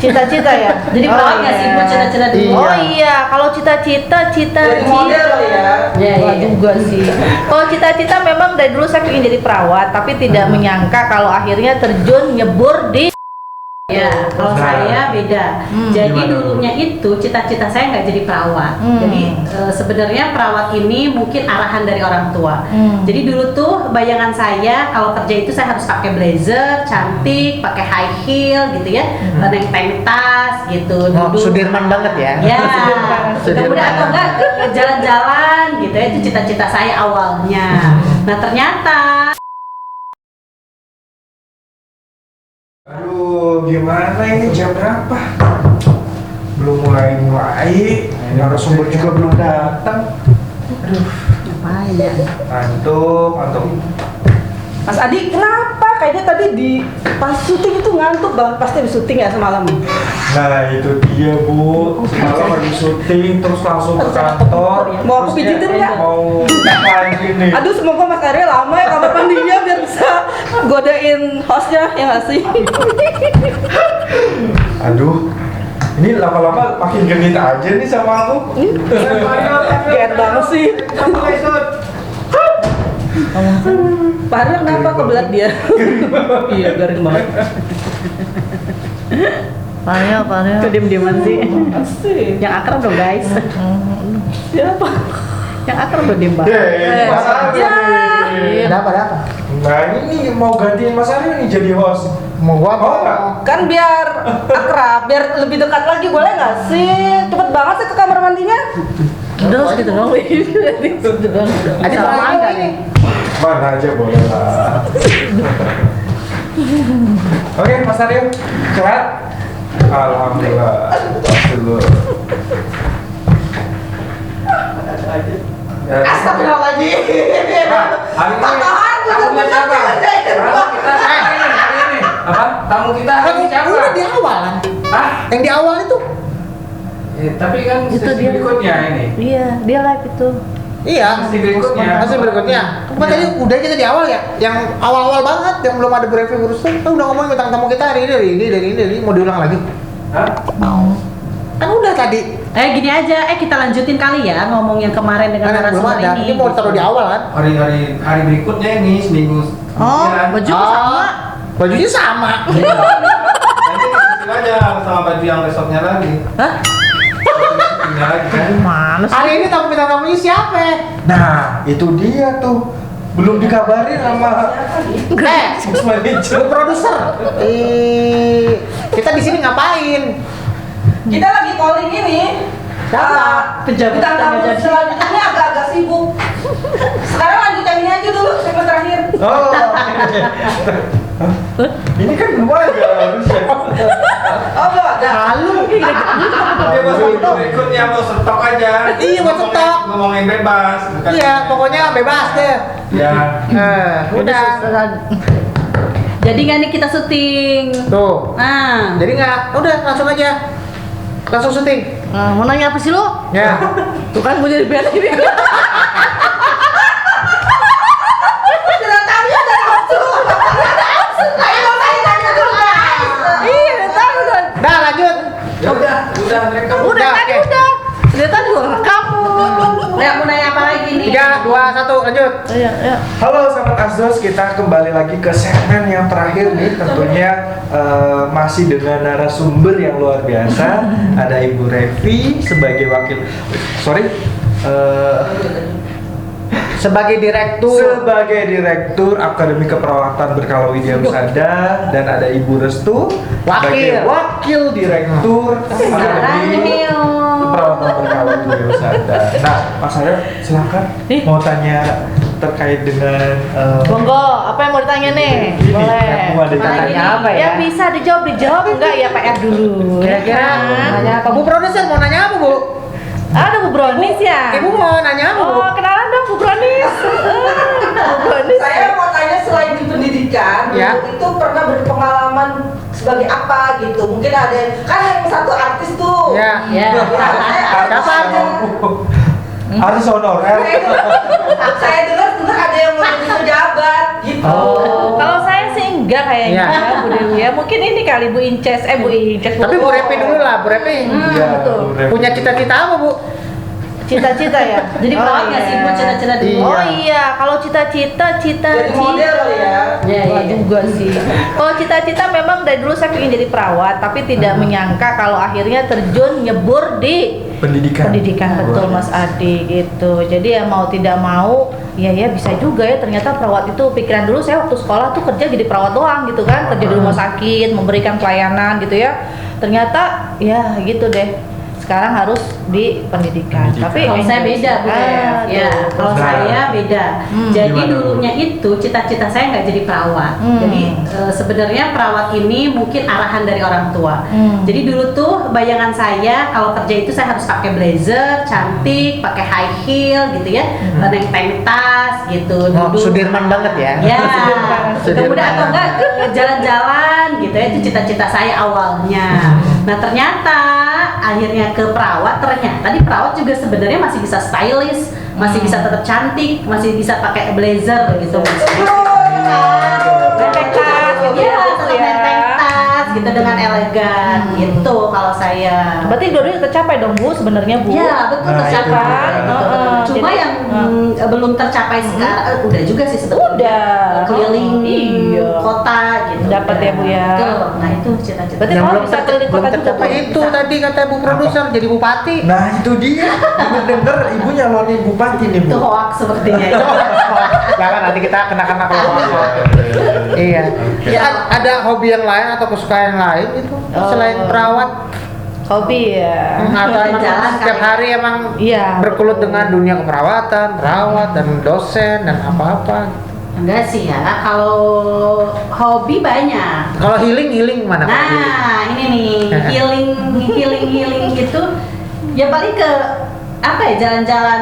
Cita-cita ya. Jadi perawat nggak sih buat cita-cita dulu? Iya. Oh iya, kalau cita-cita. Jadi model ya. Enggak juga sih. Kalau cita-cita memang dari dulu saya ingin jadi perawat, tapi tidak menyangka kalau akhirnya terjun nyebur di. Ya, kalau saya beda. Jadi dulunya itu cita-cita saya nggak jadi perawat. Jadi sebenarnya perawat ini mungkin arahan dari orang tua. Jadi dulu tuh bayangan saya kalau kerja itu saya harus pakai blazer, cantik, pakai high heel gitu ya, neng tas gitu. Duduk. Sudirman banget ya. Ya, kemudian atau enggak jalan-jalan gitu ya, itu cita-cita saya awalnya. Nah ternyata Aduh, gimana ini jam berapa? Belum mulai, narasumber juga belum datang. Aduh, ngapain ya? ngantuk. Mas Adi, kenapa? Kayaknya tadi di pas syuting itu ngantuk banget. Pasti habis syuting ya semalam. Nah itu dia Bu, semalam habis syuting terus langsung ke kantor. Mau aku Terusnya pijitin nggak? Mau ngapain ini? Aduh, semoga Mas Arya lama ya kamar mandinya biar bisa godain hostnya, ya nggak sih? Aduh, ini lama-lama makin genit aja nih sama aku. Gede banget sih. Pak Arya kenapa kebelat dia? Iya, garing banget. Panel. Kediem-dieman sih. Asik. Yang akrab dong guys. Siapa? Yang akrab udah diem banget. Mas Aryo nih. Ada apa? Nah ini mau gantiin Mas Aryo nih jadi host. Mau gua apa? Mau nggak? Kan biar akrab, biar lebih dekat lagi, boleh nggak sih? Cepet banget sih ke kamar mandinya. Terus gitu dong. Ada apa ini? Mana aja boleh lah. Oke Mas Aryo, sehat? Alhamdulillah. Astagfirullahaladzim. Hari ini tamunya siapa? Hari ini apa? Tamu kita hari ini siapa? Udah di awal kan? Hah? Yang di awal itu? Tapi kan Itu sesi dia. berikutnya ini. Iya, dia live itu. Iya. Sesi berikutnya. Masih berikutnya. Kan tadi udah kita di awal ya. Yang awal-awal banget yang belum ada briefing urus tuh udah ngomongin tentang tamu kita hari ini mau diulang lagi. Hah? Kan udah tadi. Gini aja, kita lanjutin kali ya ngomong yang kemarin dengan Kan belum narasumber ada. ini. Ini mau taruh di awal kan? Hari berikutnya ini seminggu. Oh, kemudian. baju sama. Bajunya sama. Nanti kita aja sama baju yang besoknya lagi. Hah? Besoknya lagi kan? Mana sih? Hari ini tamunya siapa? Nah itu dia tuh. Belum dikabarin sama Mas Manajer. Lu produser. Kita di sini ngapain? Kita lagi calling ini. Siapa? Pejabat tamu selanjutnya agak-agak sibuk. Sekarang lanjut yang ini aja dulu, segmen terakhir. Oh. Ini kan belum ada harusnya. Oh, belum ada. Lalu. Dia mau berikutnya mau stok aja. Iya, buat stok. Ngomongin bebas. bukan- Iya, pokoknya bebas deh. Ya. Udah. Jadi nggak nih kita syuting? Tuh. Nah, Jadi nggak, udah langsung aja. Langsung syuting. Mau nanya apa sih lu? Ya. Tuh kan mau jadi band ini. Sudah tahu ya dari waktu. Ayo mau tanya dulu guys. Iya, udah tahu kan. Dah lanjut. Ya udah mereka Udah tadi oke. udah. Dia tadi gua rekam. mau nanya apa lagi nih? 3, 2, 1, lanjut. Iya. Halo sahabat Asdos, kita kembali lagi ke segmen yang terakhir nih. Tentunya masih dengan narasumber yang luar biasa. Ada Ibu Revi sebagai wakil, Sebagai direktur Akademi Keperawatan Berkala Widya Husada, dan ada Ibu Restu sebagai wakil direktur Akademi Keperawatan Berkala Widya Husada. Nah, Mas Aryo, silakan mau tanya terkait dengan Monggo, apa yang mau ditanya nih? Ini, Boleh. aku ada Mana tanya ini? apa ya? Ya bisa dijawab enggak ya PR dulu. Kira-kira Ya kan? nanya apa? Bu produser mau nanya apa, Bu? Ada Bu Bronis ya? Ibu mau nanya apa, Bu? Oh, kenalan dong Bu Bronis. Bu Bronis. Saya mau tanya selain di pendidikan, Ya. dulu itu pernah berpengalaman sebagai apa gitu? Mungkin ada kan yang satu artis tuh. Ya. Ya. Siapa? artis honorer. Saya dengar ada yang mau jadi pejabat gitu. Kalau saya sih enggak kayaknya Iya. Bu Dewi ya. Mungkin ini kali Bu Inces, Bu Inces. Tapi Bu Repi dulu lah, Bu Repi. Iya, betul. Bu Repi. Punya cita-cita apa, Bu? Cita-cita ya. Jadi perawat nggak sih Bu, cita-cita dulu? Iya. Oh iya, kalau cita-cita Jadi model kali ya. Ya, Enggak ya. juga sih. Kalau cita-cita memang dari dulu saya ingin jadi perawat, tapi tidak menyangka kalau akhirnya terjun nyebur di Pendidikan. betul Mas Adi gitu. Jadi ya mau tidak mau ya bisa juga ya, ternyata perawat itu pikiran dulu saya waktu sekolah tuh kerja jadi perawat doang gitu kan, kerja di rumah sakit memberikan pelayanan gitu ya. Ternyata ya gitu deh. Sekarang harus di pendidikan. Tapi Kalau saya beda Bu Dev. Ya, kalau Nah. saya beda. Jadi Gimana, Bu? dulunya itu cita-cita saya nggak jadi perawat. Jadi sebenarnya perawat ini mungkin arahan dari orang tua. Jadi dulu tuh bayangan saya kalau kerja itu saya harus pakai blazer, cantik, pakai high heel gitu ya, neng tas gitu. Oh, duduk. Sudirman banget ya. Ya, Sudirman. kemudian atau enggak jalan-jalan gitu ya, itu cita-cita saya awalnya. Nah ternyata akhirnya ke perawat, ternyata di perawat juga sebenarnya masih bisa stylish, masih bisa tetap cantik, masih bisa pakai blazer gitu. Nenteng tas gitu Iya, ya. tetap nenteng tas gitu dengan elegan gitu kalau saya. Berarti dua-duanya tercapai dong Bu sebenarnya Bu. Iya betul Nah, tercapai. itu dia. Betul. Cuma Jadi, yang belum tercapai sekarang udah juga sih sebetulnya. Udah. Keliling Iya. kota gitu. Dapat ya, Bu, ya. Betul. Nah itu cita-cita. Berarti Yang kalau belum bisa keliling belum kota juga tercapai Bu. itu tadi kata Bu produser jadi bupati. Nah itu dia. Ibu denger ibu nyalonin bupati nih Itu Bu. hoax sepertinya. Jangan nanti kita kena kalau iya. Oke. Ya, ada hobi yang lain atau kesukaan yang lain itu selain perawat? Hobi ya. Atau emang Jalan setiap kali. hari emang Iya. bergelut dengan dunia keperawatan, perawat dan dosen dan apa-apa. Enggak sih ya. Kalau hobi banyak. Kalau healing mana? Kalau healing? Nah, ini nih healing gitu. Ya paling ke apa ya, jalan-jalan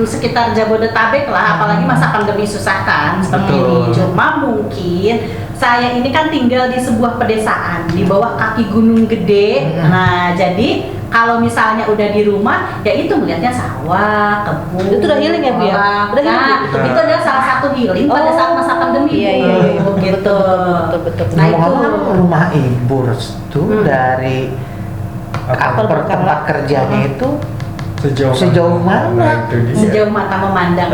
sekitar Jabodetabek lah, apalagi masa pandemi susah kan seperti Betul. ini. Cuma mungkin saya ini kan tinggal di sebuah pedesaan di bawah kaki gunung gede. Nah, jadi kalau misalnya udah di rumah, ya itu melihatnya sawah, kebun. Itu udah healing ya, Bu, ya? kolak. Udah healing, Nah, Bu? itu adalah salah satu healing pada saat masa pandemi. Iya, iya, iya. Bu, gitu. Betul. Nah, itu Ngomong-ngomong rumah Ibu Restu dari kantor tempat kerjanya itu Sejauh mana? Nah, itu dia. sejauh mata memandang.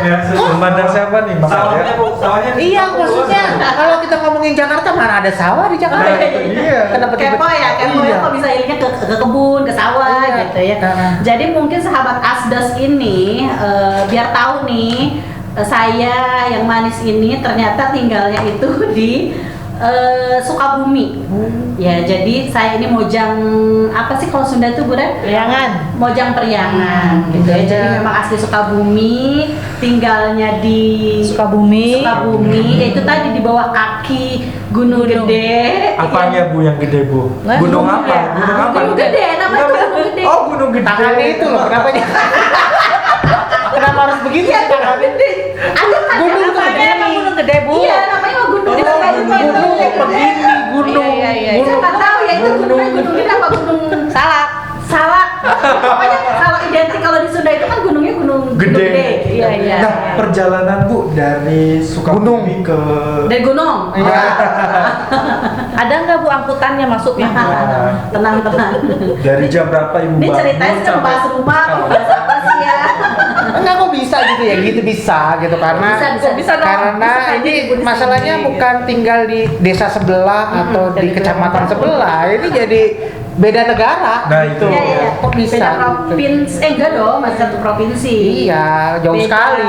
Ya, memandang siapa nih Mas Sawahnya Arya? Bu, sawahnya di Iya, Papua. maksudnya kalau kita ngomongin Jakarta mana ada sawah di Jakarta? Nah, itu dia. Kenapa Kepo ya, kepo ya Iya. kok bisa healingnya ke kebun, ke sawah Iya. gitu ya. Heeh. Jadi mungkin sahabat Asdos ini biar tahu nih, saya yang manis ini ternyata tinggalnya itu di Sukabumi. Ya, jadi saya ini mojang apa sih kalau Sunda itu Bu Ren? Priangan. Mojang Priangan gitu ya. Jadi memang asli Sukabumi, tinggalnya di Sukabumi. yaitu tadi di bawah kaki Gunung Gunung. Gede. Apanya Bu yang gede Bu? Nah, Gunung gunung apa? ya. Gunung apa? Gunung Gede, namanya tuh Gunung Gede. Oh Gunung Gede. Tangannya itu loh, kenapa kenapa harus begitu? Iya, Gunung Gede. Ada Gunung tuh Namanya emang gunung gede Bu. Iya, namanya mah Gunung Oh, Gede. Gunung begini, gunung. Iya, iya, iya. Saya Gunung. nggak tahu ya itu gunungnya Gunung Gede apa Gunung Salak. Salak. Pokoknya kalau identik kalau di Sunda itu kan gunungnya Gunung Gede. Iya, iya. Nah perjalanan Bu dari Sukabumi ke Dari gunung. Iya. Ada nggak Bu angkutannya maksudnya? Tenang. dari jam berapa Ibu Ini bangun ceritanya sampai- ngebahas rumah, ngebahas apa sih ya? Enggak kok bisa gitu ya, gitu bisa gitu karena Bisa dong. karena Bisa aja ini Ibu di masalahnya sini. bukan tinggal di desa sebelah atau di jadi kecamatan beda. sebelah, ini jadi beda negara. Nah, itu. Iya, iya. Kok bisa? Beda gitu? provinsi, enggak dong, masih satu provinsi. Iya, jauh Beda sekali.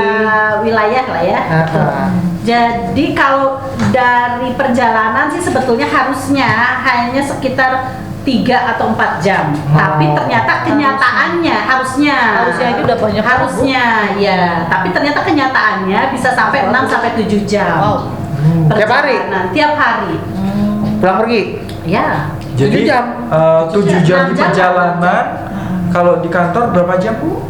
wilayah lah ya. Heeh. Jadi kalau dari perjalanan sih sebetulnya harusnya hanya sekitar 3 atau 4 jam. Tapi ternyata kenyataannya harusnya Harusnya aja udah banyak banget, Bu. harusnya ya. Tapi ternyata kenyataannya bisa sampai 6 sampai 7 jam. Wow. Tiap hari? Perjalanan, tiap hari. Pulang pergi. Ya. Jadi 7 jam. 7 jam di 6 jam. perjalanan. Kalau di kantor berapa jam Bu?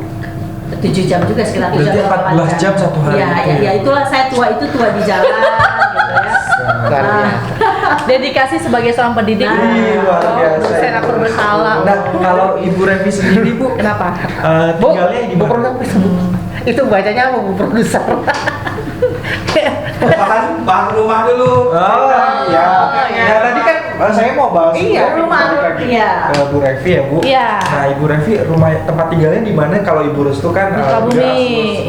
7 jam juga sekitar 7 Berarti jam. 14 jam satu hari Ya, itu ya, ya? ya, itulah saya tua di jalan gitu ya. Luar Nah, biasa. Dedikasi sebagai seorang pendidik. Nah, Ih, luar biasa. Dosen aku bersalah. Nah kalau Ibu Remi sendiri Bu, Kenapa? tinggalnya di Bu mana? produser. Itu bacanya apa Bu produser? bahas rumah dulu. Oh iya. Ya tadi kan saya mau bahas rumah. Iya. Bu Revi ya Bu. Iya. Nah Ibu Revi rumah tempat tinggalnya di mana? Kalau Ibu Restu kan Di Sukabumi.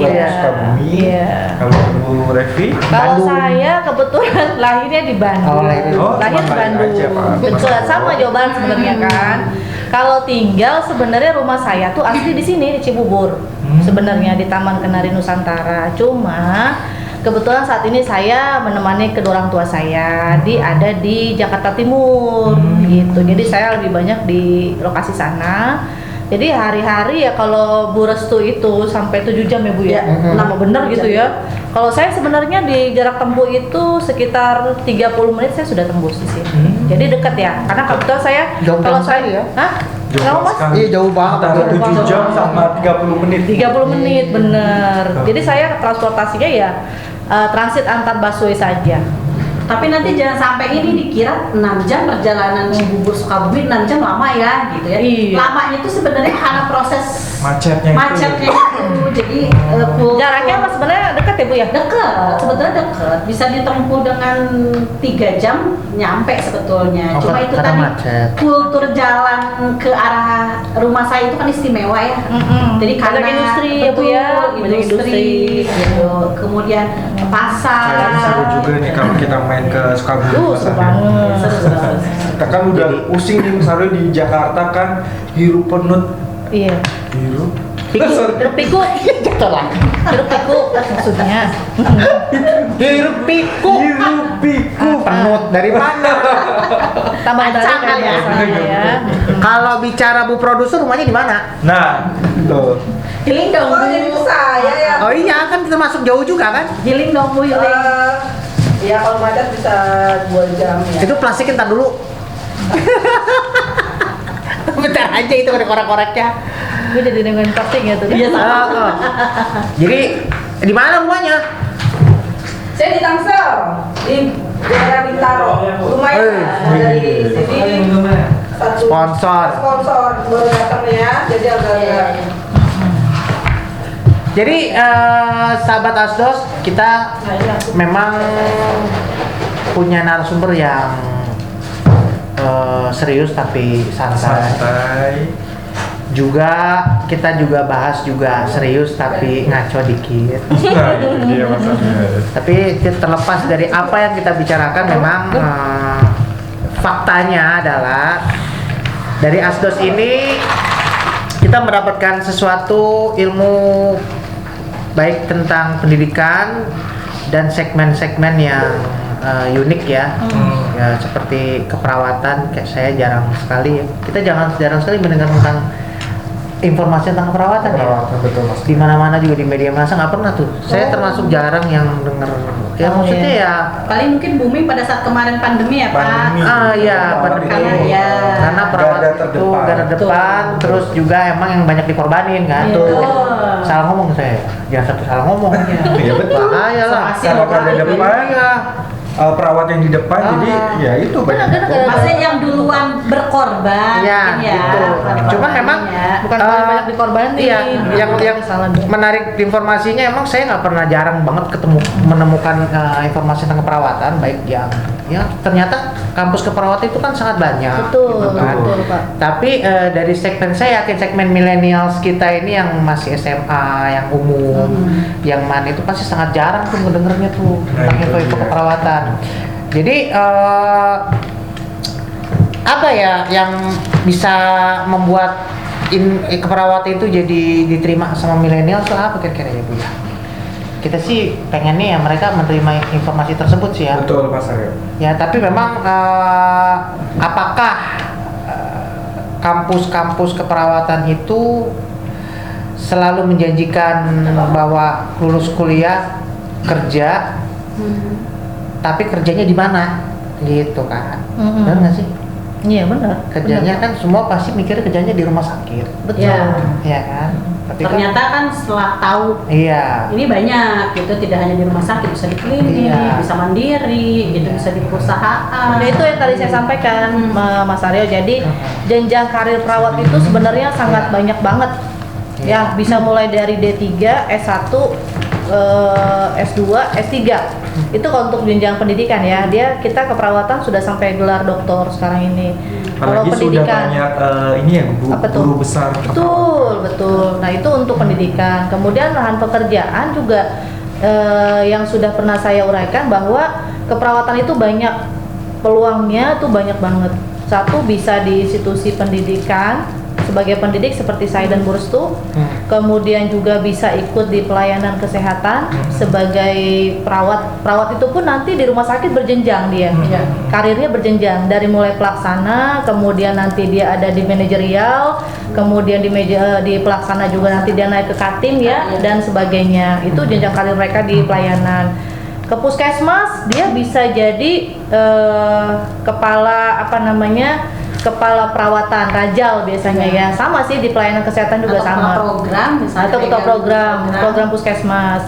Iya. Sukabumi. Iya. Kalau Ibu Revi Kalau saya kebetulan lahirnya di Bandung. Oh, lahir lahir di cuma Bandung. aja, Pak. Betul, sama jawaban sebenarnya kan. Kalau tinggal sebenarnya rumah saya tuh asli di sini di Cibubur. Sebenarnya di Taman Kenari Nusantara. Cuma kebetulan saat ini saya menemani kedua orang tua saya ada di Jakarta Timur gitu. Jadi saya lebih banyak di lokasi sana. Jadi hari-hari ya kalau Bu Restu itu sampai 7 jam ya Bu ya. Nama bener gitu ya. Kalau saya sebenarnya di jarak tempuh itu sekitar 30 menit saya sudah tembus di sini. Jadi dekat ya. Karena kebetulan saya Jauh kalau banget saya ya. Hah? jauh Kenapa, Mas? sekali. Iya jauh banget. Antara 7 jam sama 30 menit. 30 menit bener. Jadi saya transportasinya ya transit antar busway saja. Tapi nanti jangan sampai ini dikira 6 jam perjalanan Cibubur Sukabumi 6 jam lama ya gitu ya. Iya. Lamanya itu sebenarnya karena proses Macetnya itu. Jadi full- Jaraknya mas sebenarnya dekat ya Bu ya? Deket, sebetulnya deket. Bisa ditempuh dengan 3 jam nyampe sebetulnya. Oh, Cuma itu karena tadi macet. kultur jalan ke arah rumah saya itu kan istimewa ya. Jadi karena Banyak industri ya Bu ya, betul, banyak industri. gitu. Kemudian pasar. Kayaknya seru juga nih kalau kita main ke Sukabumi. Seru pasarnya. banget. Seru banget. Kita kan udah pusing nih misalnya di Jakarta kan hirup penut Iya. hirup. Hiruk pikuk. Jatuh lah. Hiruk pikuk maksudnya. Hiruk pikuk. Hirup pikuk. Penut dari mana? Tambah dari Kacang kan ya. biasanya ya. Kalau bicara Bu Produser rumahnya di mana? Nah, tuh. Healing dong Oh, jadi Bu. ke saya ya. Oh iya kan kita masuk jauh juga kan? Healing dong Bu, healing. Ya kalau macet bisa 2 jam ya. Itu plastikin ntar dulu. Bentar aja itu korek-koreknya. Gue jadi dengan plastik ya tuh. Iya, sama. Jadi di mana rumahnya? Saya di Tangsel, di daerah Bintaro. Lumayan dari sini satu Sponsor. sponsor baru datang ya, jadi agak-agak. Jadi sahabat Asdos kita memang punya narasumber yang serius tapi santai. Santai. Juga kita juga bahas juga serius tapi ngaco dikit. Nah, itu dia masalahnya. Tapi terlepas dari apa yang kita bicarakan memang faktanya adalah dari Asdos ini kita mendapatkan sesuatu ilmu baik tentang pendidikan dan segmen-segmen yang unik ya. Ya seperti keperawatan kayak saya jarang sekali kita jarang sekali mendengar tentang informasi tentang keperawatan ya. Perawatan, betul Mas. Di mana-mana juga di media massa nggak pernah tuh. Saya termasuk jarang yang denger. Ya Oh, maksudnya iya. ya Paling mungkin booming pada saat kemarin pandemi ya Pak. Pandemi. iya Pandemi. benar. Iya. Karena perawat Garda itu terdepan. garda depan, terus juga emang yang banyak dikorbanin kan. Iya. Tuh. Salah ngomong saya. Jangan satu salah ngomong. Iya betul. Bahaya lah. Somasi Kalau lokal garda itu. depan, Iya. perawat yang di depan jadi ya itu banyak. Maksudnya yang duluan berkorban Iya, mungkin ya. gitu. Cuman memang Bukan paling banyak dikorbanin. Iya, yang salah. menarik informasinya emang saya nggak pernah jarang banget menemukan informasi tentang keperawatan baik yang ya ternyata kampus keperawatan itu kan sangat banyak. Betul, gitu kan. betul Pak. Tapi dari segmen saya yakin segmen millennials kita ini yang masih SMA, yang umum, yang mana itu pasti sangat jarang tuh mendengarnya tuh Nah, tentang itu info-info dia. keperawatan. Jadi apa ya yang bisa membuat keperawatan itu jadi diterima sama milenial soal apa kira-kira ya Bu ya? Kita sih pengennya ya mereka menerima informasi tersebut sih ya. Betul Mas Aryo. Ya tapi memang apakah kampus-kampus keperawatan itu selalu menjanjikan bahwa lulus kuliah kerja, tapi kerjanya di mana? Gitu kan? Benar nggak sih? Iya benar. Kerjanya kan semua pasti mikirnya kerjanya di rumah sakit, Betul. Ya. ya kan? Tapi Ternyata kan setelah tahu iya. ini banyak gitu, tidak hanya di rumah sakit, bisa di klinik, Iya. bisa mandiri, gitu, bisa di perusahaan. Nah itu yang tadi saya sampaikan Mas Aryo. Jadi jenjang karir perawat itu sebenarnya sangat banyak banget. Ya bisa mulai dari D3, S1 S2, S3. Itu kalau untuk jenjang pendidikan ya. Kita keperawatan sudah sampai gelar doktor sekarang ini. Kalau Apalagi sudah banyak ini ya guru besar. Betul. Nah, itu untuk pendidikan. Kemudian lahan pekerjaan juga yang sudah pernah saya uraikan bahwa keperawatan itu banyak peluangnya tuh banyak banget. Satu, bisa di institusi pendidikan sebagai pendidik seperti saya dan Bu Restu. Kemudian juga bisa ikut di pelayanan kesehatan sebagai perawat. Perawat itu pun nanti di rumah sakit berjenjang dia. Karirnya berjenjang dari mulai pelaksana, kemudian nanti dia ada di manajerial, kemudian di pelaksana juga nanti dia naik ke katim ya dan sebagainya. Itu jenjang karir mereka di pelayanan. Ke puskesmas dia bisa jadi kepala kepala perawatan rajal biasanya ya. Sama sih di pelayanan kesehatan juga sama. Program misalnya. Atau ketua program puskesmas.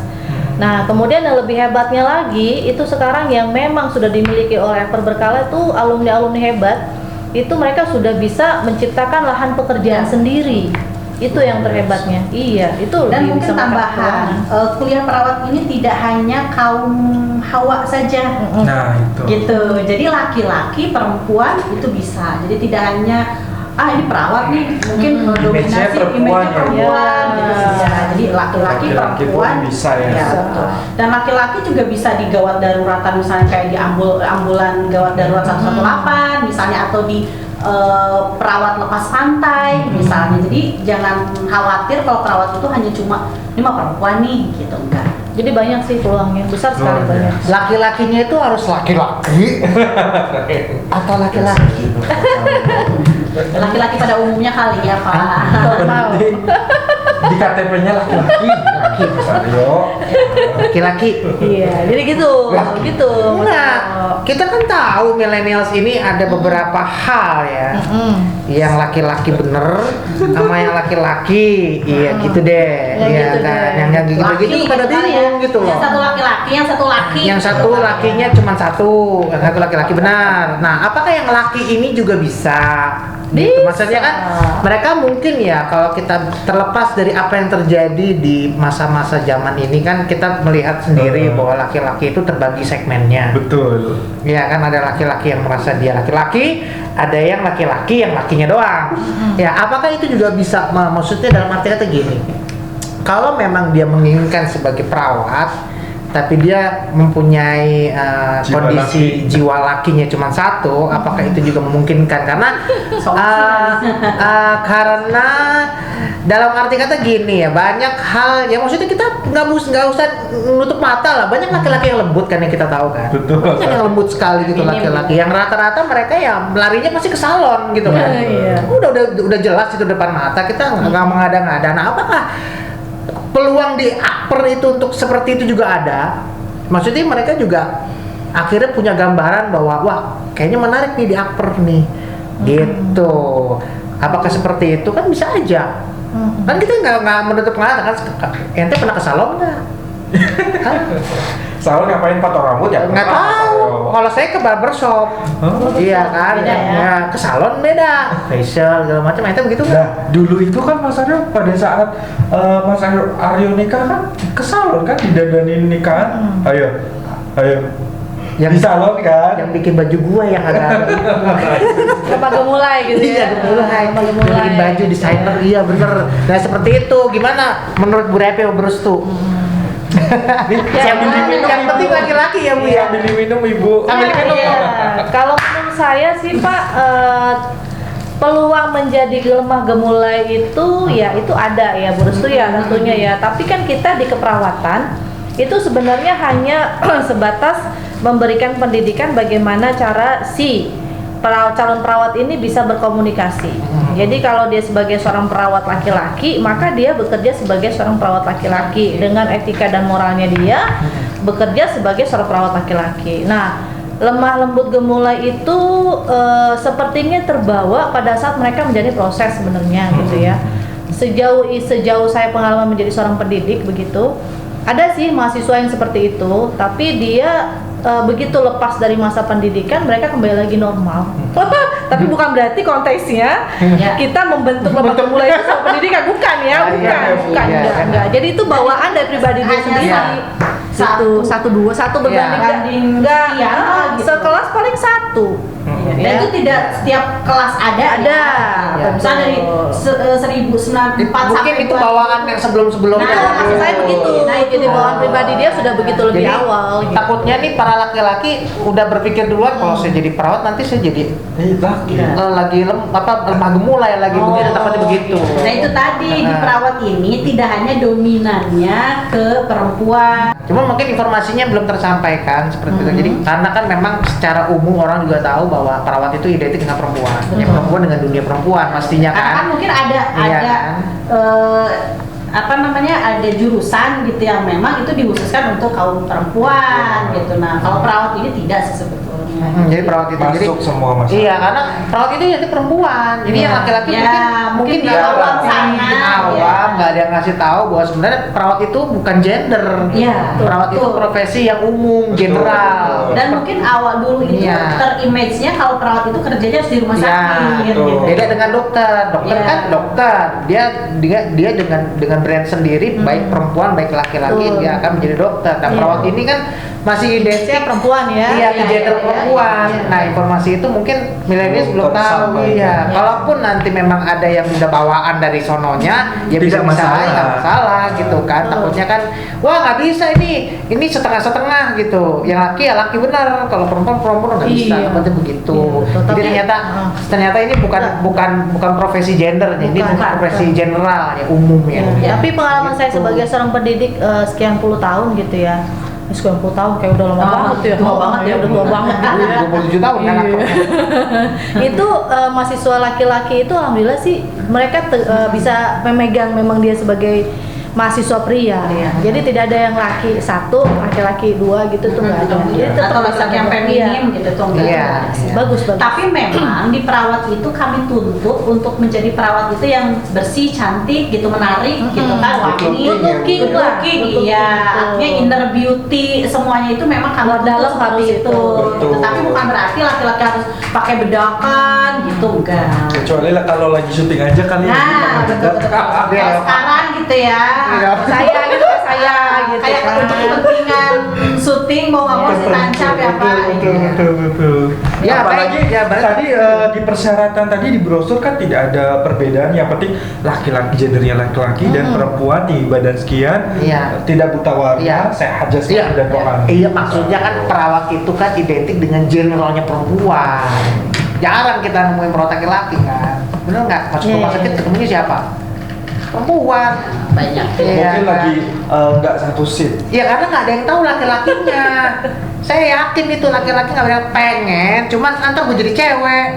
Nah, kemudian yang lebih hebatnya lagi itu sekarang yang memang sudah dimiliki oleh Akper Berkala itu alumni hebat. Itu mereka sudah bisa menciptakan lahan pekerjaan sendiri. Itu yang terhebatnya. Iya, itu. Dan lebih mungkin bisa tambahan, kuliah perawat ini tidak hanya kaum hawa saja. Nah, itu. Gitu. Jadi laki-laki, perempuan itu bisa. Jadi tidak hanya ini perawat nih, mungkin mendominasi image perempuan gitu bisa. Jadi laki-laki perempuan bisa ya. Betul. Dan laki-laki juga bisa di gawat daruratan misalnya kayak di ambulan gawat darurat 118 misalnya, atau di perawat lepas pantai misalnya. Jadi jangan khawatir kalau perawat itu hanya cuma ini mah perempuan nih gitu, enggak. Jadi banyak sih peluangnya, besar sekali banyak. Laki-lakinya itu harus laki-laki atau laki-laki? Laki-laki pada umumnya kali ya Pak. Di KTP-nya laki-laki. Laki-laki. Iya, jadi gitu. Enggak, kita kan tahu millennials ini ada beberapa hal ya. Yang laki-laki bener sama yang laki-laki, iya gitu deh. Iya gitu kan, deh. yang gitu pada bingung gitu loh. Yang satu laki-laki, yang satu laki. Yang satu lakinya cuma satu, yang satu laki-laki benar. Nah, apakah yang laki ini juga bisa? Gitu. Maksudnya kan mereka mungkin ya, kalau kita terlepas dari apa yang terjadi di masa-masa zaman ini kan kita melihat sendiri bahwa laki-laki itu terbagi segmennya. Betul. Ya kan, ada laki-laki yang merasa dia laki-laki, ada yang laki-laki yang lakinya doang. Ya, apakah itu juga bisa, maksudnya dalam arti kata gini, kalau memang dia menginginkan sebagai perawat tapi dia mempunyai kondisi jiwa lakinya cuma satu, apakah itu juga memungkinkan? Karena karena dalam arti kata gini ya, banyak hal ya, maksudnya kita nggak usah nutup mata lah, banyak laki-laki yang lembut kan yang kita tahu kan. Betul. Banyak yang lembut sekali gitu laki-laki, yang rata-rata mereka ya larinya pasti ke salon gitu kan. Udah jelas itu depan mata, kita nggak mengada-ngada. Nah, apakah peluang di Akper itu untuk seperti itu juga ada? Maksudnya mereka juga akhirnya punya gambaran bahwa wah kayaknya menarik nih di Akper nih, gitu. Apakah seperti itu? Kan bisa aja. Kan kita nggak menutup mata kan. Ente pernah ke salon nggak? Salon ngapain, potong rambut ya? Nggak tahu. Kalau saya ke barbershop, iya kan, beda ya? ya ke salon beda, facial segala macam. Ente begitu nggak? Nah, dulu itu kan Mas Aryo pada saat Mas Aryo nikah kan ke salon kan, didandanin nikahan. Ayo. Yang di salon kan? Yang bikin baju gua yang agak Apa gemulai gitu ya? Iya, gemulai. Bikin baju desainer, iya bener. Nah seperti itu, gimana menurut Bu Repe, Bu Restu? Yang penting laki-laki ya Bu ya. Ambil minum Ibu. Ambil minum. Kalau menurut saya sih Pak, peluang menjadi lemah gemulai itu ya itu ada ya Bu Restu ya tentunya ya. Tapi kan kita di keperawatan itu sebenarnya hanya sebatas memberikan pendidikan bagaimana cara si calon perawat ini bisa berkomunikasi. Jadi kalau dia sebagai seorang perawat laki-laki, maka dia bekerja sebagai seorang perawat laki-laki dengan etika dan moralnya dia bekerja sebagai seorang perawat laki-laki. Nah, lemah lembut gemulai itu sepertinya terbawa pada saat mereka menjadi proses sebenarnya gitu ya. Sejauh saya pengalaman menjadi seorang pendidik begitu, ada sih mahasiswa yang seperti itu, tapi dia begitu lepas dari masa pendidikan mereka kembali lagi normal. Tapi bukan berarti konteksnya kita membentuk lembaga pemula itu sama pendidikan, bukan ya, bukan, enggak. Jadi itu bawaan dari pribadi dia sendiri. Satu dua berbanding enggak, sekelas paling satu. Dan itu tidak setiap kelas ada. Misalnya dari 1904 mungkin itu bawaan yang sebelum-sebelumnya. Nah, maksud saya begitu. Jadi bawaan pribadi dia sudah begitu lebih Jadi, awal. Gitu. Takutnya nih para laki-laki udah berpikir duluan kalau saya jadi perawat nanti saya jadi lagi lemah gemula ya lagi begitu, takutnya begitu. Nah itu tadi di perawat ini tidak hanya dominannya ke perempuan. Cuma mungkin informasinya belum tersampaikan seperti itu. Jadi karena kan memang secara umum orang juga tahu bahwa perawat itu identik dengan perempuan. Ya perempuan dengan dunia perempuan pastinya Karena kan. kan mungkin ada ada jurusan gitu yang memang itu dikhususkan untuk kaum perempuan gitu. Nah kalau perawat ini tidak sih sebetulnya. Jadi perawat itu masuk semua masuk. Iya, karena perawat itu jadi perempuan. Jadi yang laki-laki mungkin di nggak awam sana. Awam, nggak ada yang ngasih tahu bahwa sebenarnya perawat itu bukan gender. Iya, perawat itu profesi yang umum, general. Dan mungkin awal dulu itu terimage-nya kalau perawat itu kerjanya harus di rumah sakit. Gitu. Beda dengan dokter. Dokter kan dokter. Dia dengan brand sendiri, baik perempuan baik laki-laki dia akan menjadi dokter. Nah, perawat ini kan masih identik perempuan ya. Iya, gender perempuan. Nah, informasi itu mungkin milenial belum tahu. Iya. Kalaupun nanti memang ada yang udah bawaan dari sononya, ya bisa nggak masalah gitu kan. Takutnya kan, wah nggak bisa ini setengah-setengah gitu. Yang laki ya laki benar, kalau perempuan nggak bisa. Takutnya begitu. Jadi ternyata ini bukan profesi gendernya, ini profesi general ya, umum ya. Tapi pengalaman saya sebagai seorang pendidik sekian puluh tahun gitu ya. 90 tahun kayak udah lama banget ya. Tua banget ya, udah tua banget gitu ya. 27 tahun kan. Itu mahasiswa laki-laki itu alhamdulillah sih mereka bisa memegang memang dia sebagai mahasiswa pria. Jadi tidak ada yang laki satu, laki-laki dua gitu tuh nggak ada. Atau laki yang feminim gitu tuh enggak. Iya. Bagus. Tapi memang di perawat itu kami tuntut untuk menjadi perawat itu yang bersih, cantik gitu, menarik gitu kan. Wah, ini looking, iya. Artinya inner beauty semuanya itu memang kami dalam harus itu. Tapi bukan berarti laki-laki harus pakai bedakan gitu enggak. Kecuali kalau lagi syuting aja kali ya. Nah, betul. Sekarang gitu ya. Saya gitu kayak untuk kepentingan syuting mau nggak mau ditancap ya Pak. Betul. Ya, apalagi tadi di persyaratan tadi di brosur kan tidak ada perbedaan. Yang penting laki-laki gendernya laki-laki dan perempuan di badan sekian, tidak buta warna, sehat jasmani dan rohani. Iya, maksudnya kan perawat itu kan identik dengan generalnya perempuan. Jarang kita nemuin perawat laki-laki kan. Bener nggak? Masuk rumah sakit ketemunya siapa? Perempuan banyak. Mungkin lagi nggak satu shift. Iya, karena nggak ada yang tahu laki-lakinya. Saya yakin itu laki-laki nggak ada yang pengen, cuman antar gue jadi cewek.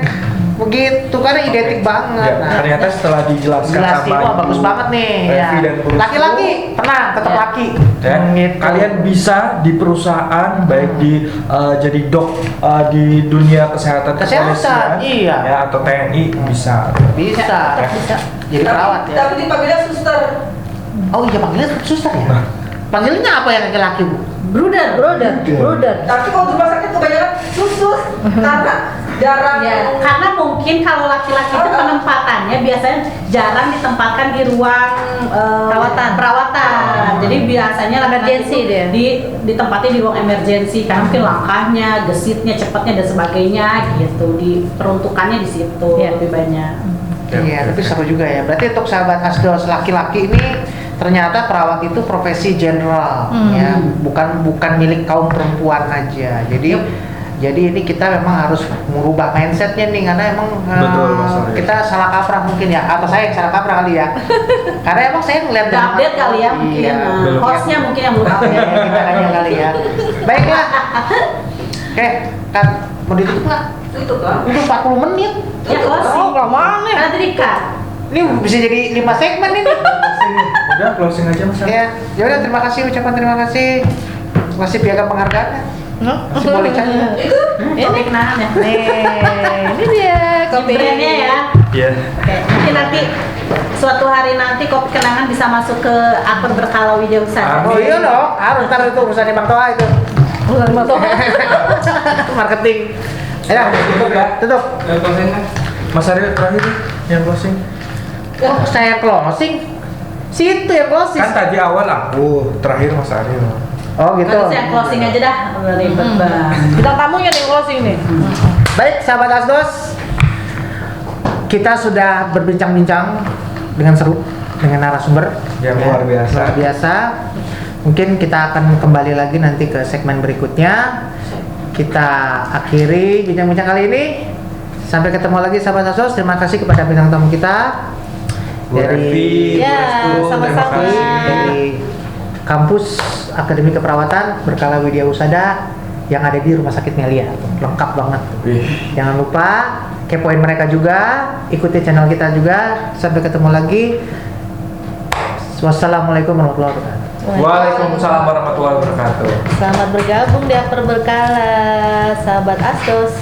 Begitu, karena identik banget. Ya, ternyata setelah dijelaskan sama wah bagus banget nih. Revi dan Bruce, laki-laki, tenang, tetap laki. Gitu. Kalian bisa di perusahaan baik di jadi di dunia kesehatan kepolisian, ya atau TNI bisa. Jadi perawat ya. Tapi dipanggilnya suster. Oh iya, panggilnya suster ya. Panggilnya apa yang laki-laki, Bu? Bruder. Tapi kalau di rumah sakit kebanyakan susus karena jarang. Karena mungkin kalau laki-laki itu penempatannya biasanya jarang ditempatkan di ruang perawatan. Jadi biasanya emergency dia. Ditempatnya di ruang emergency karena mungkin langkahnya, gesitnya, cepatnya dan sebagainya gitu. Diperuntukannya di situ lebih banyak. Iya, tapi seru juga ya. Berarti untuk sahabat Asdos laki-laki ini ternyata perawat itu profesi general, ya, bukan milik kaum perempuan aja. Jadi ini kita memang harus merubah mindsetnya nih, karena emang kita salah kaprah mungkin ya, atau saya yang salah kaprah kali ya. Karena emang saya ngeliat update kali ya mungkin, hostnya mungkin yang belum update. Kita kali ya. Baiklah. Oke, kan mau ditutup nggak? Tutup lah. Udah 40 menit. Ya closing. Kelamaan nih. Karena tadi kan. Ini bisa jadi 5 segmen ini. Udah closing aja Mas. Ya udah, terima kasih, ucapan terima kasih. Terima kasih piagam penghargaannya. Masih boleh cari. Ini kenalan ya. Ini dia kopinya ya. Iya. Oke, mungkin nanti suatu hari nanti kopi kenangan bisa masuk ke akun Berkala Widya Usaha. Oh iya dong, harus, ntar itu urusannya Bang Toa itu. Bukan Bang Toa. Marketing. Ayo, Tutup ya. tutup. Closing. Mas Aryo terakhir nih, yang closing. Oh, saya closing. Situ yang closing. Kan tadi awal aku, terakhir Mas Aryo. Oh gitu. Kalau saya closing aja dah, ribet banget. Kita tamunya nih closing nih. Baik, sahabat Asdos, kita sudah berbincang-bincang dengan seru dengan narasumber Yang luar biasa. Luar biasa. Mungkin kita akan kembali lagi nanti ke segmen berikutnya. Kita akhiri bincang-bincang kali ini. Sampai ketemu lagi sahabat Asdos. Terima kasih kepada bintang tamu kita Bu Revi, Bu Ya, Restu, terima sama-sama. kasih. dari Kampus Akademi Keperawatan Berkala Widya Husada yang ada di Rumah Sakit Melia. Lengkap banget. Wih. Jangan lupa kepoin mereka juga, ikuti channel kita juga. Sampai ketemu lagi. Wassalamualaikum warahmatullahi wabarakatuh. Waalaikumsalam warahmatullahi wabarakatuh. Selamat bergabung di Akper Berkala, sahabat Asdos.